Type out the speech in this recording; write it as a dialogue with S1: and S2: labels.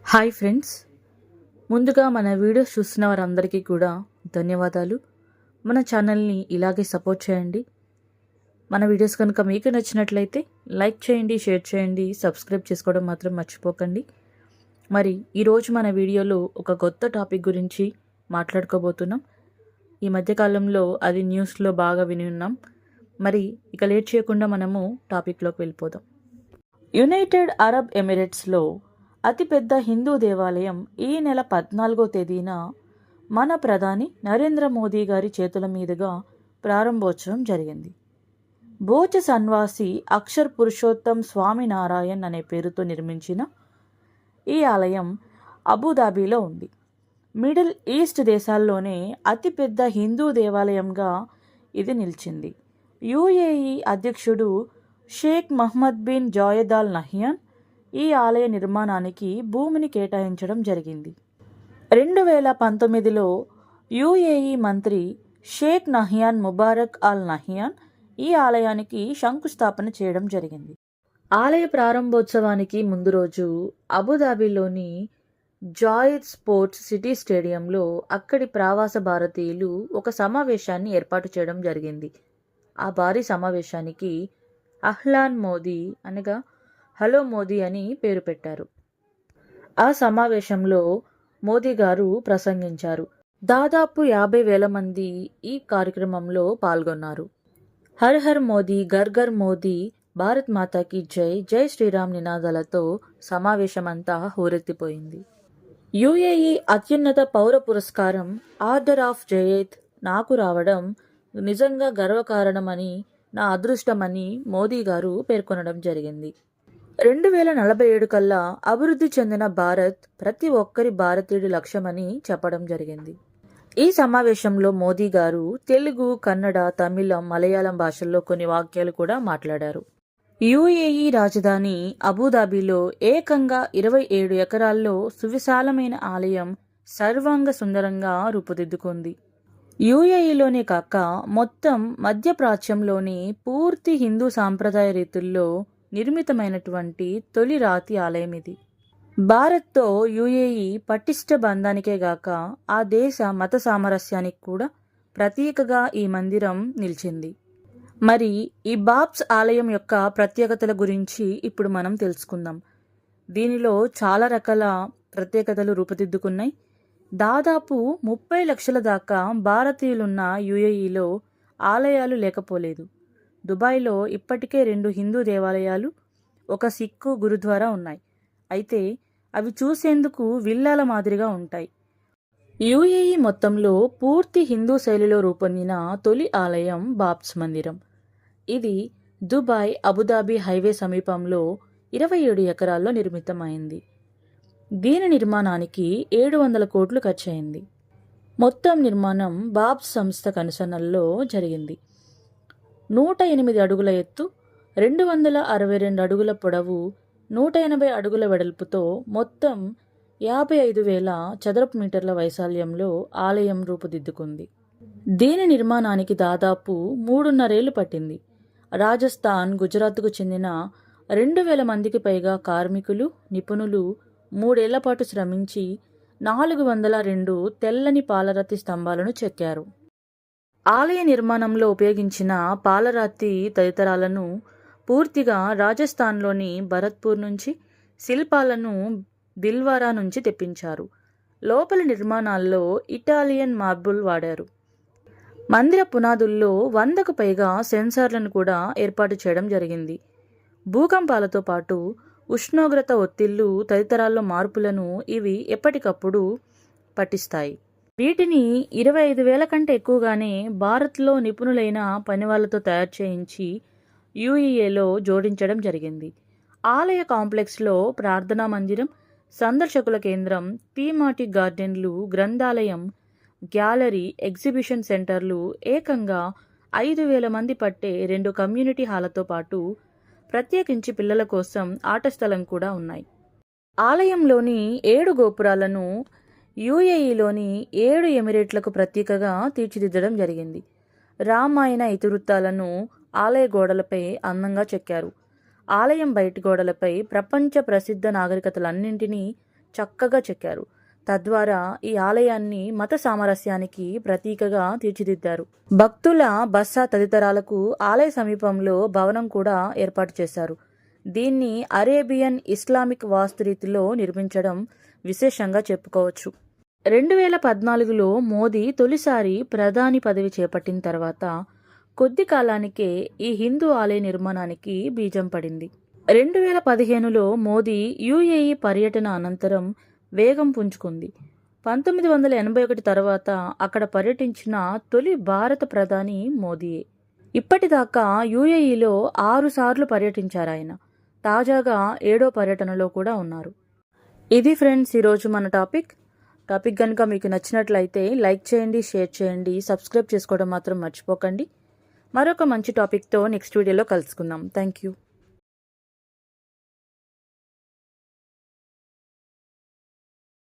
S1: Hi friends, ముందుగా మన videos చూస్తున్న వారందరికీ కూడా ధన్యవాదాలు. మన ఛానల్ని ఇలాగే సపోర్ట్ చేయండి. మన వీడియోస్ కనుక మీకు నచ్చినట్లయితే లైక్ చేయండి, షేర్ చేయండి, సబ్స్క్రైబ్ చేసుకోవడం మాత్రం మర్చిపోకండి. మరి ఈరోజు మన వీడియోలో ఒక కొత్త టాపిక్ గురించి మాట్లాడుకోబోతున్నాం. ఈ మధ్యకాలంలో అది న్యూస్లో బాగా విని ఉన్నాం. మరి ఇక లేట్ చేయకుండా మనము టాపిక్లోకి వెళ్ళిపోదాం. యునైటెడ్ అరబ్ ఎమిరేట్స్లో అతిపెద్ద హిందూ దేవాలయం ఈ నెల 14వ తేదీన మన ప్రధాని నరేంద్ర మోదీ గారి చేతుల మీదుగా ప్రారంభోత్సవం జరిగింది. భోజ సన్వాసి అక్షర్ పురుషోత్తం స్వామినారాయణ్ అనే పేరుతో నిర్మించిన ఈ ఆలయం అబుదాబిలో ఉంది. మిడిల్ ఈస్ట్ దేశాల్లోనే అతిపెద్ద హిందూ దేవాలయంగా ఇది నిలిచింది. యుఏఈ అధ్యక్షుడు Sheikh Mohammed bin Zayed Al Nahyan ఈ ఆలయ నిర్మాణానికి భూమిని కేటాయించడం జరిగింది. 2019లో యుఏఈ మంత్రి Sheikh Nahyan Mubarak Al Nahyan ఈ ఆలయానికి శంకుస్థాపన చేయడం జరిగింది. ఆలయ ప్రారంభోత్సవానికి ముందు రోజు అబుదాబిలోని జాయిద్ స్పోర్ట్స్ సిటీ స్టేడియంలో అక్కడి ప్రవాస భారతీయులు ఒక సమావేశాన్ని ఏర్పాటు చేయడం జరిగింది. ఆ భారీ సమావేశానికి అహ్లాన్ మోదీ అనగా హలో మోదీ అని పేరు పెట్టారు. ఆ సమావేశంలో మోదీ గారు ప్రసంగించారు. దాదాపు 50,000 మంది ఈ కార్యక్రమంలో పాల్గొన్నారు. హర్ హర్ మోదీ, గర్ గర్ మోదీ, భారత్ మాతాకి జై, జై శ్రీరామ్ నినాదాలతో సమావేశమంతా హోరెత్తిపోయింది. యుఏఈ అత్యున్నత పౌర పురస్కారం ఆర్డర్ ఆఫ్ జయేద్ నాకు రావడం నిజంగా గర్వకారణమని, నా అదృష్టమని మోదీ గారు పేర్కొనడం జరిగింది. 2047 కల్లా అభివృద్ధి చెందిన భారత్ ప్రతి ఒక్కరి భారతీయుడి లక్ష్యమని చెప్పడం జరిగింది. ఈ సమావేశంలో మోదీ గారు తెలుగు, కన్నడ, తమిళం, మలయాళం భాషల్లో కొన్ని వాక్యాలు కూడా మాట్లాడారు. యుఏఈ రాజధాని అబుదాబిలో ఏకంగా 27 ఎకరాల్లో సువిశాలమైన ఆలయం సర్వాంగ సుందరంగా రూపుదిద్దుకుంది. యుఏఈలోనే కాక మొత్తం మధ్యప్రాచ్యంలోని పూర్తి హిందూ సాంప్రదాయ రీతుల్లో నిర్మితమైనటువంటి తొలి రాతి ఆలయం ఇది. భారత్తో యుఏఈ పటిష్ట బంధానికే గాక ఆ దేశ మత సామరస్యానికి కూడా ప్రతీకగా ఈ మందిరం నిలిచింది. మరి ఈ బాబ్స్ ఆలయం యొక్క ప్రత్యేకతల గురించి ఇప్పుడు మనం తెలుసుకుందాం. దీనిలో చాలా రకాల ప్రత్యేకతలు రూపుదిద్దుకున్నాయి. దాదాపు 30 లక్షల దాకా భారతీయులున్న యుఏఈలో ఆలయాలు లేకపోలేదు. దుబాయ్లో ఇప్పటికే 2 హిందూ దేవాలయాలు, ఒక సిక్కు గురుద్వారా ఉన్నాయి. అయితే అవి చూసేందుకు విల్లాల మాదిరిగా ఉంటాయి. యుఏఈ మొత్తంలో పూర్తి హిందూ శైలిలో రూపొందిన తొలి ఆలయం బాబ్స్ మందిరం. ఇది దుబాయ్ అబుదాబి హైవే సమీపంలో 27 ఎకరాల్లో నిర్మితమైంది. దీని నిర్మాణానికి 700 కోట్లు ఖర్చయింది. మొత్తం నిర్మాణం బాబ్స్ సంస్థ కనుసన్నల్లో జరిగింది. 108 అడుగుల ఎత్తు, 262 అడుగుల పొడవు, 180 అడుగుల వెడల్పుతో మొత్తం 55,000 చదరపు మీటర్ల వైశాల్యంలో ఆలయం రూపుదిద్దుకుంది. దీని నిర్మాణానికి దాదాపు 3.5 ఏళ్లు పట్టింది. రాజస్థాన్, గుజరాత్కు చెందిన 2,000 మందికి పైగా కార్మికులు, నిపుణులు 3 ఏళ్ల పాటు శ్రమించి 402 తెల్లని పాలరాతి స్తంభాలను చెక్కారు. ఆలయ నిర్మాణంలో ఉపయోగించిన పాలరాతి తదితరాలను పూర్తిగా రాజస్థాన్లోని భరత్పూర్ నుంచి, శిల్పాలను దిల్వారా నుంచి తెప్పించారు. లోపలి నిర్మాణాల్లో ఇటాలియన్ మార్బుల్ వాడారు. మందిర పునాదుల్లో 100కు పైగా సెన్సార్లను కూడా ఏర్పాటు చేయడం జరిగింది. భూకంపాలతో పాటు ఉష్ణోగ్రత ఒత్తిళ్లు తదితరాల్లో మార్పులను ఇవి ఎప్పటికప్పుడు పట్టిస్తాయి. వీటిని 25,000 కంటే ఎక్కువగానే భారత్లో నిపుణులైన పనివాళ్లతో తయారు చేయించి యుఏఈలో జోడించడం జరిగింది. ఆలయ కాంప్లెక్స్లో ప్రార్థనా మందిరం, సందర్శకుల కేంద్రం, థీమాటిక్ గార్డెన్లు, గ్రంథాలయం, గ్యాలరీ, ఎగ్జిబిషన్ సెంటర్లు, ఏకంగా 5,000 మంది పట్టే 2 కమ్యూనిటీ హాలతో పాటు ప్రత్యేకించి పిల్లల కోసం ఆట స్థలం కూడా ఉన్నాయి. ఆలయంలోని 7 గోపురాలను యుఏఈలోని 7 ఎమిరేట్లకు ప్రతీకగా తీర్చిదిద్దడం జరిగింది. రామాయణ ఇతివృత్తాలను ఆలయ గోడలపై అందంగా చెక్కారు. ఆలయం బయటి గోడలపై ప్రపంచ ప్రసిద్ధ నాగరికతలన్నింటినీ చక్కగా చెక్కారు. తద్వారా ఈ ఆలయాన్ని మత సామరస్యానికి ప్రతీకగా తీర్చిదిద్దారు. భక్తుల బస తదితరాలకు ఆలయ సమీపంలో భవనం కూడా ఏర్పాటు చేశారు. దీన్ని అరేబియన్ ఇస్లామిక్ వాస్తురీతిలో నిర్మించడం విశేషంగా చెప్పుకోవచ్చు. 2014లో మోదీ తొలిసారి ప్రధాని పదవి చేపట్టిన తర్వాత కొద్ది కాలానికే ఈ హిందూ ఆలయ నిర్మాణానికి బీజం పడింది. 2015లో మోదీ యుఏఈ పర్యటన అనంతరం వేగం పుంజుకుంది. 1981 తర్వాత అక్కడ పర్యటించిన తొలి భారత ప్రధాని మోదీయే. ఇప్పటిదాకా యుఏఈలో 6 సార్లు పర్యటించారాయన. తాజాగా 7వ పర్యటనలో కూడా ఉన్నారు. ఇది ఫ్రెండ్స్ ఈరోజు మన టాపిక్ కనుక మీకు నచ్చినట్లయితే లైక్ చేయండి, షేర్ చేయండి, సబ్స్క్రైబ్ చేసుకోవడం మాత్రం మర్చిపోకండి. మరొక మంచి టాపిక్తో నెక్స్ట్ వీడియోలో కలుసుకుందాం. Thank you.